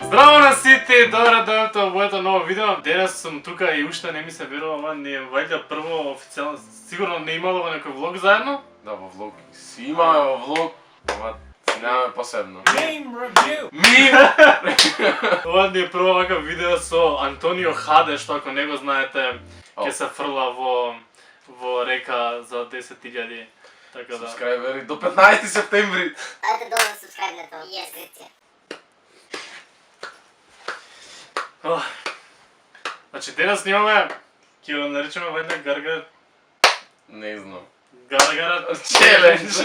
Здраво на сите, добре дојдовте во моето ново видео. Денес сум тука и уште не ми се верува, ама не е вајда прво официјално, сигурно не имало во некој влог заедно. Да, во влог си имаме во влог, ама си немаме посебно. Meme review! Ова ни е прво вакав видео со Антонио Хаде, што ако не го знаете, ќе се фрла во река за 10.000. Така да. Субскрайбери до 15 септември. Ajde dolje subscribe-nete u descripciji. Значи денес снимаме, ќе го наричаме вајда Гаргар. Не знам. Гаргара челендж.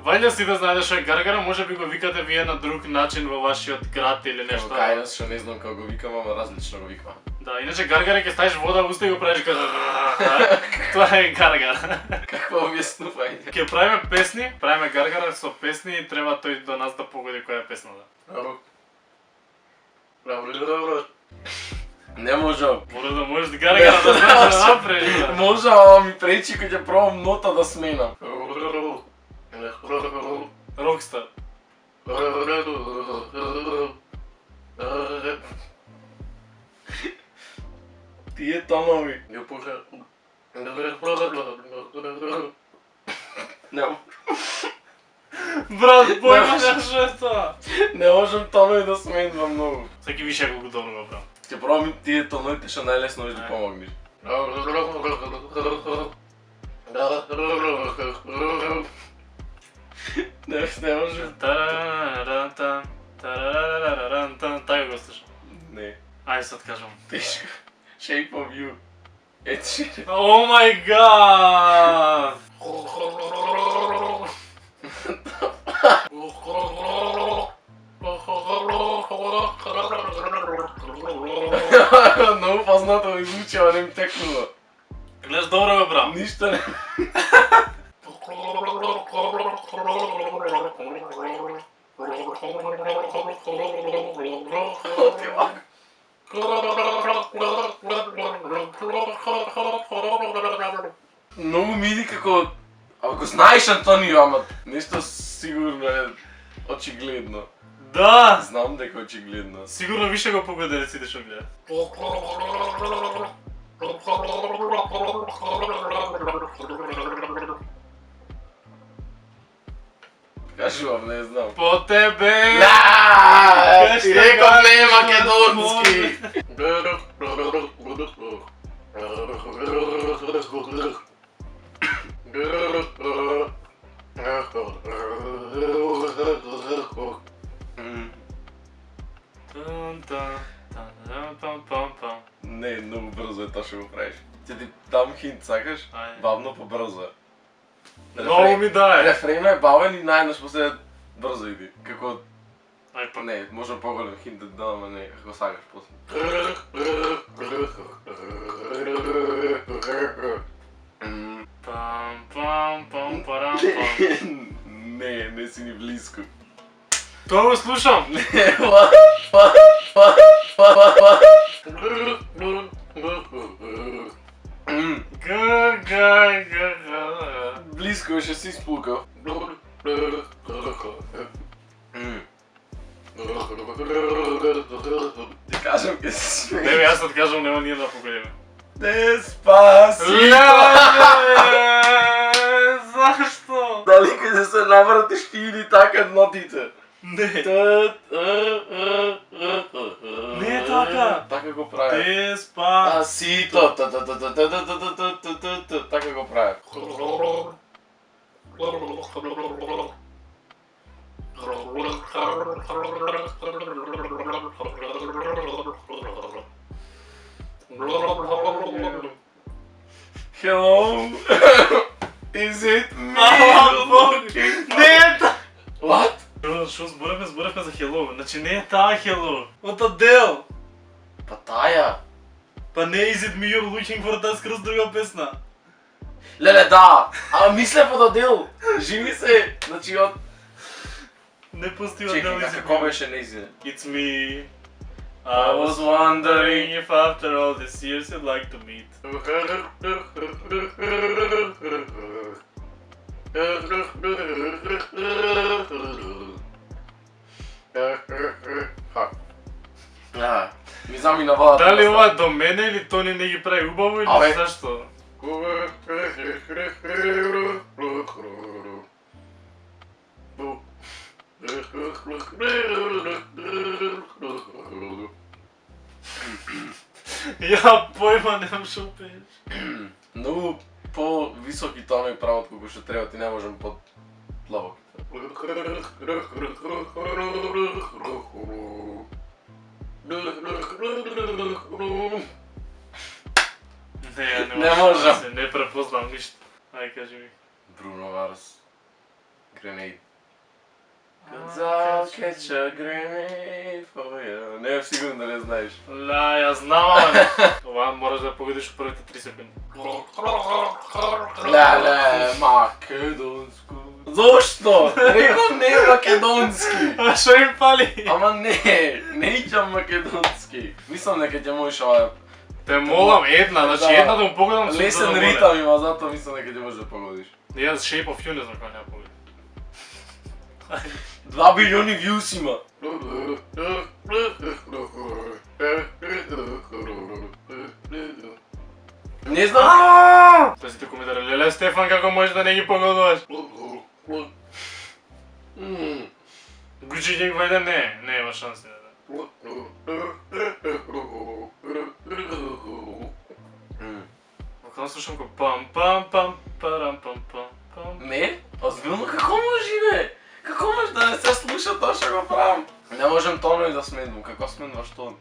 Вајда си да знаете што е Гаргара, може би го викате вие на друг начин во вашиот град или нешто. Како кај нас што не знам како го викам, ама различно го викам. Да, иначе Гаргара ќе ставиш вода во уста и го правиш Гаргара. Тоа е Гаргара. Какво објаснување? Ќе правиме песни, правиме Гаргара со песни и треба тој до нас да погоди која е песната. Не можам. Мора да можеш Гаргара да знаеш да направиш. Може, ама ми пречи кога ќе пробам нота да сменам. Рокстар. Тие тонови. Не, Брат, појма што е тоа? не можам тонови да сменувам многу. Саки више колку тонува, брат. Ќе пробам тие тоновите што најлесно можеш да помогнеш. Не можам. Тарарарантан, тарарарарантан, така го слушам. Не, Ајде сад кажам. тешко. Shape of you. Ечи. О мај гад! Многу познато ми звучи, ама не ми текнува. Гледаш добро бе, брат. Ништо не. Многу ми иди како... Ама го знаеш, Антонио, ама нешто сигурно е очигледно. Да! Знам дека е очигледно. Сигурно више го погоделе сите што гледат. Кажувам, не знам. По тебе! Да! Ти реков не е македонски! Не, многу брзо е тоа што го правиш. Ќе ти дам хинт, сакаш? Ајде. Бавно по брзо. Многу ми дај! Рефренот е бавен и најнаш после брзо иди. Како... Ај па. Не, можам поголем хинт да дам, ама не, како сакаш после. Пам пам пам парам пам. Не си ни близко. Тоа го слушам! Га. Близко беше си спукал. Ти кажам ке се смееш. Не бе, јас да кажам, нема ние да погодиме. Деспасито! Зашто? Дали каде се навратиш ти или така нотите? Не. Не е така. Така го правят. Деспа. Сито. Така го правят. Hello? Is it me? Не е таа. What? Шо зборевме за Hello, значи не е таа Hello. Од Адел. Па таја. Па не Is it me you're looking for, таа скроз друга песна. Леле, да. Ама мисле под Адел. Живи се. Значи од... Не пусти Адел Чекай, Is it како me. беше неизине? It's me. I was wondering if after all these years you'd like to meet. Ми замина водата. Дали ова до мене или Тони не ги прави убаво или Абе. зашто? Ја појма немам шо пееш. Многу по-високи тонови прават колку што треба, ти не можем под длабоки. Не, ја Не можам. Не препознам ништо. Ај кажи ми. Bruno Mars. Grenade. Cause I'll catch a grenade for you. Не, сигурно да не знаеш. Ла, ја знам, ама. Ова мораш да погодиш у првите 3 секунди. Леле, македонско. Зошто? Рекам не македонски. А шо им пали? Ама не ичам македонски. Мислам дека ќе можеш ова Те молам една, значи Да. една да му погодам сум лесен задоволен. ритам има, затоа мислам дека ќе можеш да погодиш. Јас Shape of You не знам кој не ја погоди. 2 билиони views има. Не знам. Пазите коментари, леле Стефан како можеш да не ги погодуваш? Гучи Генг вајде не има шанси да. Буквално слушам ко пам пам пам парам пам пам пам. Не? Озбилно како може бе? Како може да не се слуша тоа што го правам? Не можем тонови да сменувам, како сменуваш тон?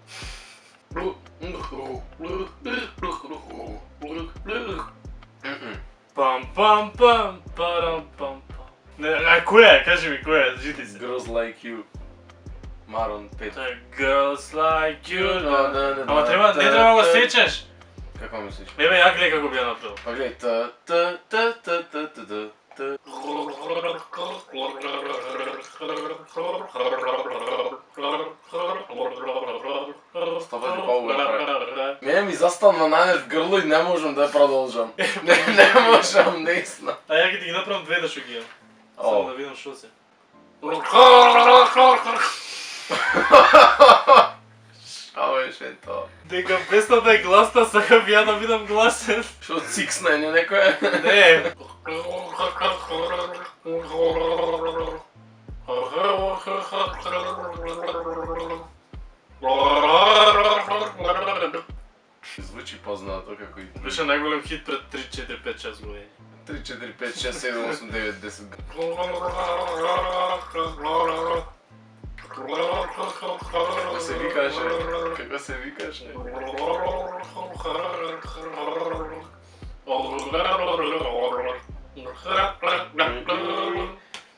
Пам пам пам парам пам пам. Не, кој е? Кажи ми кој е? Жити се. Girls like you. Марон 5. Тоа е Girls like you. Да. Ама треба, не треба да го сечеш. Како мислиш? Еве ја гледај како би ја направил. Па гледај, та. Стопати по-убаво прави. Мене ми застанува најнеш грло и не можам да ја продолжам. Не можам, наистина. А ја ги направам две да шо ги имам. Само да видам шо се. Шо беше тоа? Дека песната е гласна, сакам ја да видам гласен. Шо циксна е некоја? Не. Звучи познато како и Беше најголем хит пред 3, 4, 5, 6 години. 3, 4, 5, 6, 7, 8, 9, 10. Како се викаше? Како се викаше?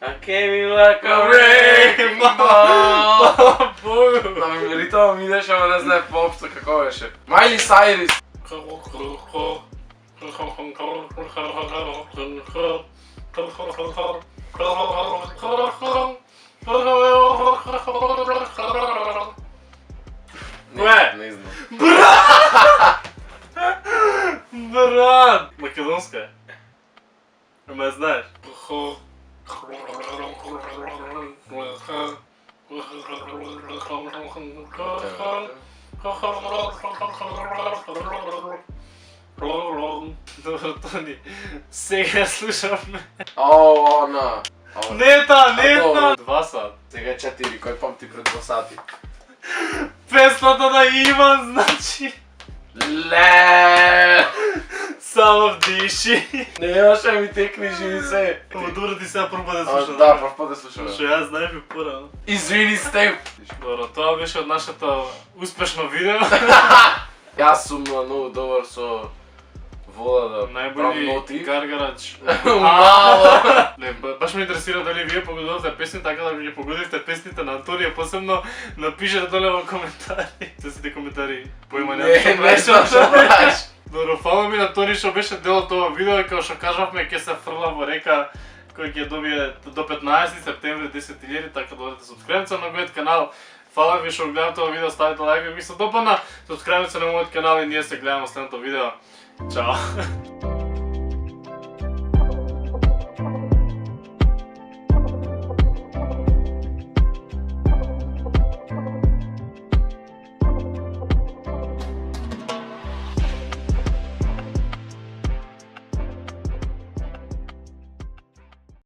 I came in like a wrecking ball. Богу. Да, ритама ми идеше, ама не знае поопшто како беше. Майли Сайрис. Кое? Не знам. Брат! Македонска е. Ама ја знаеш. Добро, Тони. Сега слушаме. Она. Не та, не А, та! добро. 2 сат. Сега е 4, кој памти пред 2 сати. Песната на Иван, значи. Ле! Само вдиши. Не имаше ми текни живи се. Ама добро ти сега проба да А, слушам. да, прв път да слушам. Што ја знаем и порано. Извини Степ. Добро, тоа беше од нашето успешно видео. Јас сум многу добар со вода да правам Најболи ноти. гаргарач. Мало. Не, баш ме интересира дали вие погодувате песни, така да ги погодивте песните на Антонија, посебно напишете доле во коментари. Сите коментари поима Не знам што правиш. Добро, фала ми на Тони што беше дел од тоа видео, како што кажавме ќе се фрла во река кој ќе добие до 15 септември 10.000, така да одете субскрајбите на мојот канал. Фала ви што гледате ова видео, ставите лајк ако ви се допадна, субскрајбите се на мојот канал и ние се гледаме во следното видео. Чао!